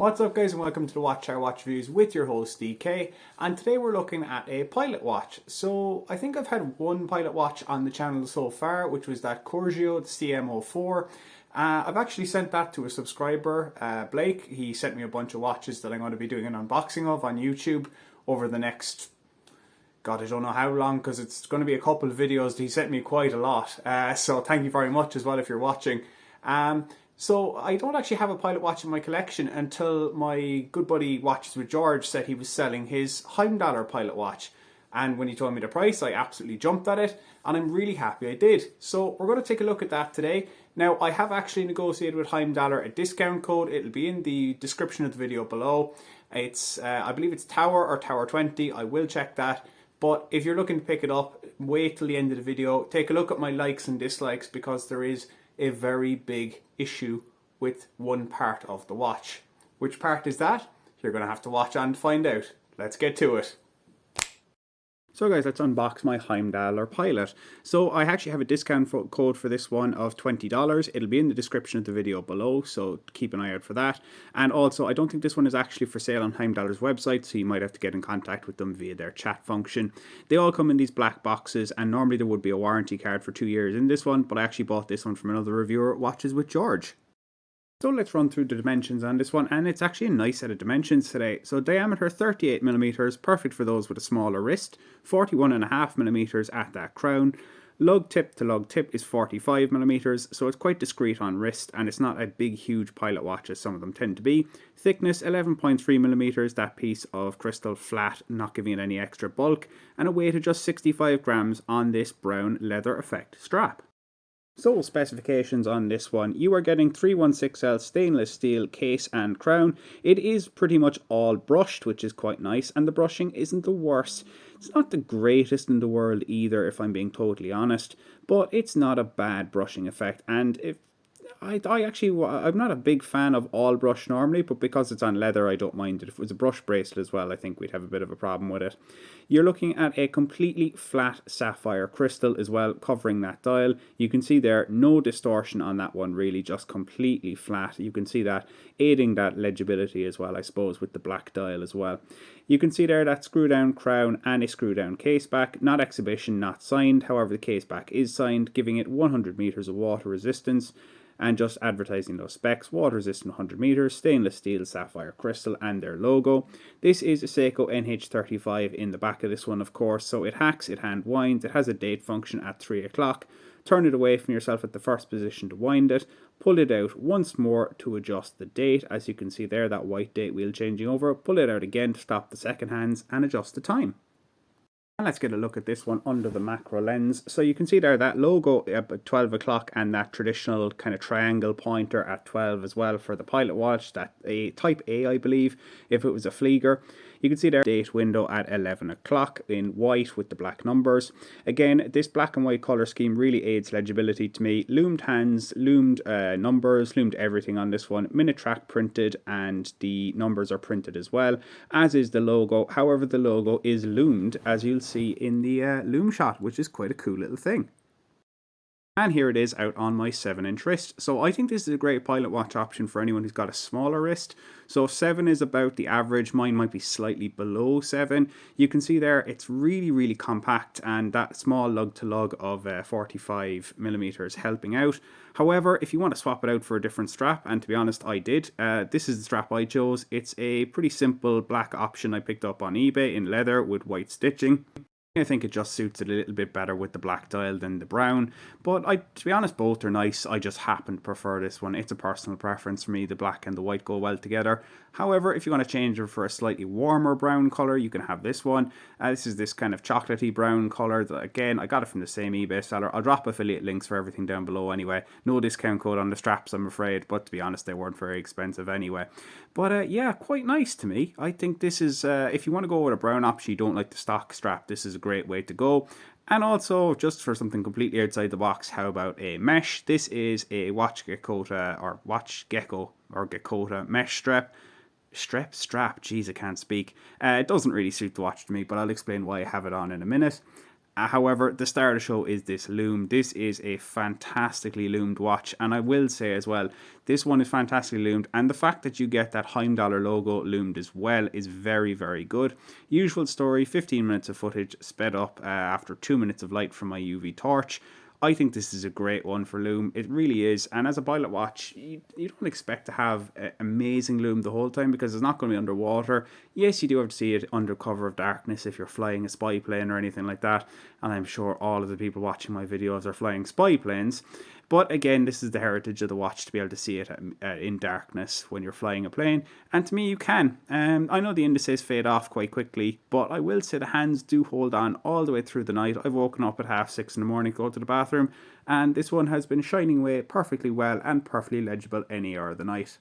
What's up guys and welcome to the Watchtower Watch Reviews with your host DK, and today we're looking at a pilot watch. So I think I've had one pilot watch on the channel so far, which was that Courgio, the CM04. I've actually sent that to a subscriber, Blake. He sent me a bunch of watches that I'm going to be doing an unboxing of on YouTube over the next, God, I don't know how long, because it's going to be a couple of videos. He sent me quite a lot, so thank you very much as well if you're watching. So I don't actually have a pilot watch in my collection until my good buddy Watches with George said he was selling his Heimdallr Pilot watch. And when he told me the price, I absolutely jumped at it, and I'm really happy I did. So we're going to take a look at that today. Now, I have actually negotiated with Heimdallr a discount code. It'll be in the description of the video below. It's, I believe it's Tower or Tower 20. I will check that. But if you're looking to pick it up, wait till the end of the video. Take a look at my likes and dislikes, because there is a very big issue with one part of the watch. Which part is that? You're going to have to watch on to find out. Let's get to it. So guys, let's unbox my Heimdallr Pilot. So I actually have a discount code for this one of $20. It'll be in the description of the video below, so keep an eye out for that. And also, I don't think this one is actually for sale on Heimdallr's website, so you might have to get in contact with them via their chat function. They all come in these black boxes, and normally there would be a warranty card for 2 years in this one, but I actually bought this one from another reviewer, Watches with George. So let's run through the dimensions on this one, and it's actually a nice set of dimensions today. So diameter 38mm, perfect for those with a smaller wrist, 41.5mm at that crown. Lug tip to lug tip is 45mm, so it's quite discreet on wrist, and it's not a big huge pilot watch as some of them tend to be. Thickness 11.3mm, that piece of crystal flat, not giving it any extra bulk, and a weight of just 65 grams on this brown leather effect strap. So specifications on this one, you are getting 316L stainless steel case and crown. It is pretty much all brushed, which is quite nice, and the brushing isn't the worst. It's not the greatest in the world either, if I'm being totally honest, but it's not a bad brushing effect. And if I'm not a big fan of all brush normally, but because it's on leather, I don't mind it. If it was a brush bracelet as well, I think we'd have a bit of a problem with it. You're looking at a completely flat sapphire crystal as well, covering that dial. You can see there, no distortion on that one really, just completely flat. You can see that aiding that legibility as well, I suppose, with the black dial as well. You can see there that screw down crown and a screw down case back, not exhibition, not signed. However, the case back is signed, giving it 100 meters of water resistance. And just advertising those specs: water resistant 100 meters, stainless steel sapphire crystal, and their logo. This is a Seiko NH35 in the back of this one, of course, so it hacks, it hand winds, it has a date function at 3 o'clock. Turn it away from yourself at the first position to wind it, pull it out once more to adjust the date. As you can see there, that white date wheel changing over, pull it out again to stop the second hands and adjust the time. And let's get a look at this one under the macro lens. So you can see there that logo at 12 o'clock and that traditional kind of triangle pointer at 12 as well for the pilot watch, that a type A I believe, if it was a Flieger. You can see there date window at 11 o'clock in white with the black numbers. Again, this black and white colour scheme really aids legibility to me. Loomed hands, loomed numbers, loomed everything on this one. Minute track printed, and the numbers are printed as well, as is the logo. However, the logo is loomed, as you'll see in the loom shot, which is quite a cool little thing. And here it is out on my 7-inch wrist. So I think this is a great pilot watch option for anyone who's got a smaller wrist. So 7 is about the average. Mine might be slightly below 7. You can see there it's really compact, and that small lug to lug of 45mm helping out. However, if you want to swap it out for a different strap, and to be honest I did, this is the strap I chose. It's a pretty simple black option I picked up on eBay in leather with white stitching. I think it just suits it a little bit better with the black dial than the brown, but to be honest, both are nice. I just happen to prefer this one. It's a personal preference for me. The black and the white go well together. However, if you want to change it for a slightly warmer brown colour, you can have this one. This is this kind of chocolatey brown colour. Again, I got it from the same eBay seller. I'll drop affiliate links for everything down below anyway. No discount code on the straps, I'm afraid, but to be honest, they weren't very expensive anyway. But yeah, quite nice to me. I think this is, if you want to go with a brown option, you don't like the stock strap, this is a great way to go. And also, just for something completely outside the box, how about a mesh? This is a Watch Gekkota mesh strap. Jeez, I can't speak. It doesn't really suit the watch to me, but I'll explain why I have it on in a minute. However, the star of the show is this Lume. This is a fantastically loomed watch, and I will say as well, this one is fantastically loomed, and the fact that you get that Heimdallr logo loomed as well is very, very good. Usual story, 15 minutes of footage sped up after 2 minutes of light from my UV torch. I think this is a great one for Lume. It really is. And as a pilot watch, you don't expect to have amazing Lume the whole time because it's not going to be underwater. Yes, you do have to see it under cover of darkness if you're flying a spy plane or anything like that. And I'm sure all of the people watching my videos are flying spy planes. But again, this is the heritage of the watch to be able to see it in darkness when you're flying a plane. And to me, you can. I know the indices fade off quite quickly, but I will say the hands do hold on all the way through the night. I've woken up at 6:30 in the morning to go to the bathroom, and this one has been shining away perfectly well and perfectly legible any hour of the night.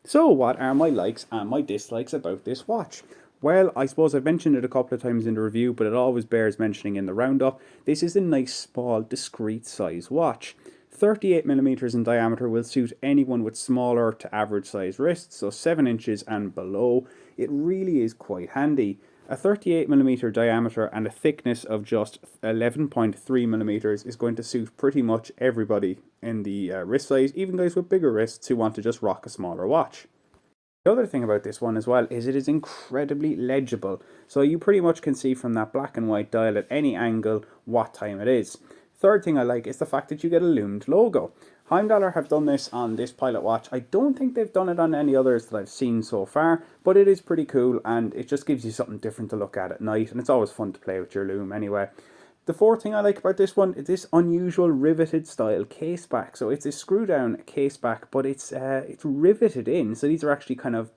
So what are my likes and my dislikes about this watch? Well, I suppose I've mentioned it a couple of times in the review, but it always bears mentioning in the roundup. This is a nice, small, discreet size watch. 38mm in diameter will suit anyone with smaller to average size wrists, so 7 inches and below. It really is quite handy. A 38mm diameter and a thickness of just 11.3mm is going to suit pretty much everybody in the wrist size, even guys with bigger wrists who want to just rock a smaller watch. The other thing about this one as well is it is incredibly legible, so you pretty much can see from that black and white dial at any angle what time it is. Third thing I like is the fact that you get a loomed logo. Heimdallr have done this on this Pilot watch. I don't think they've done it on any others that I've seen so far, but it is pretty cool and it just gives you something different to look at night, and it's always fun to play with your Lume anyway. The fourth thing I like about this one is this unusual riveted style case back. So it's a screw down case back, but it's riveted in. So these are actually kind of,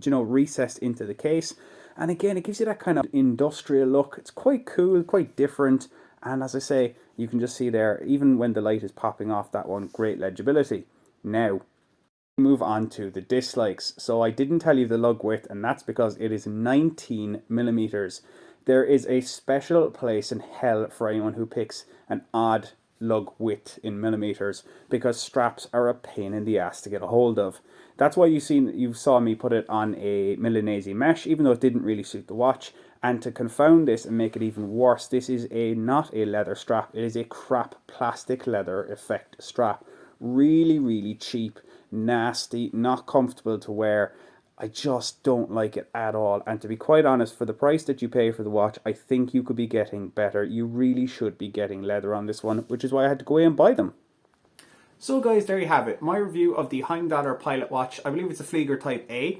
recessed into the case. And again, it gives you that kind of industrial look. It's quite cool, quite different. And as I say, you can just see there, even when the light is popping off that one, great legibility. Now, move on to the dislikes. So I didn't tell you the lug width, and that's because it is 19mm. There is a special place in hell for anyone who picks an odd lug width in millimeters, because straps are a pain in the ass to get a hold of. That's why you saw me put it on a Milanese mesh, even though it didn't really suit the watch. And to confound this and make it even worse, this is not a leather strap. It is a crap plastic leather effect strap. Really, really cheap, nasty, not comfortable to wear. I just don't like it at all. And to be quite honest, for the price that you pay for the watch, I think you could be getting better. You really should be getting leather on this one, which is why I had to go away and buy them. So guys, there you have it. My review of the Heimdallr Pilot watch. I believe it's a Flieger Type A.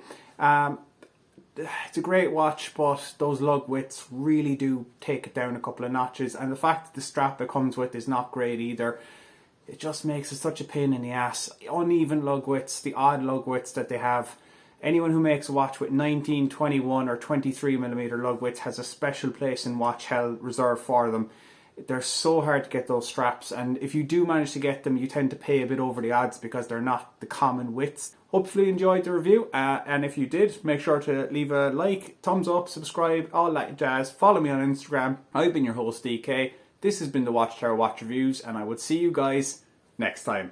It's a great watch, but those lug widths really do take it down a couple of notches. And the fact that the strap it comes with is not great either. It just makes it such a pain in the ass. Uneven lug widths, the odd lug widths that they have. Anyone who makes a watch with 19, 21 or 23mm lug width has a special place in watch hell reserved for them. They're so hard to get those straps, and if you do manage to get them, you tend to pay a bit over the odds because they're not the common widths. Hopefully you enjoyed the review, and if you did, make sure to leave a like, thumbs up, subscribe, all that jazz. Follow me on Instagram. I've been your host DK. This has been the Watchtower Watch Reviews, and I will see you guys next time.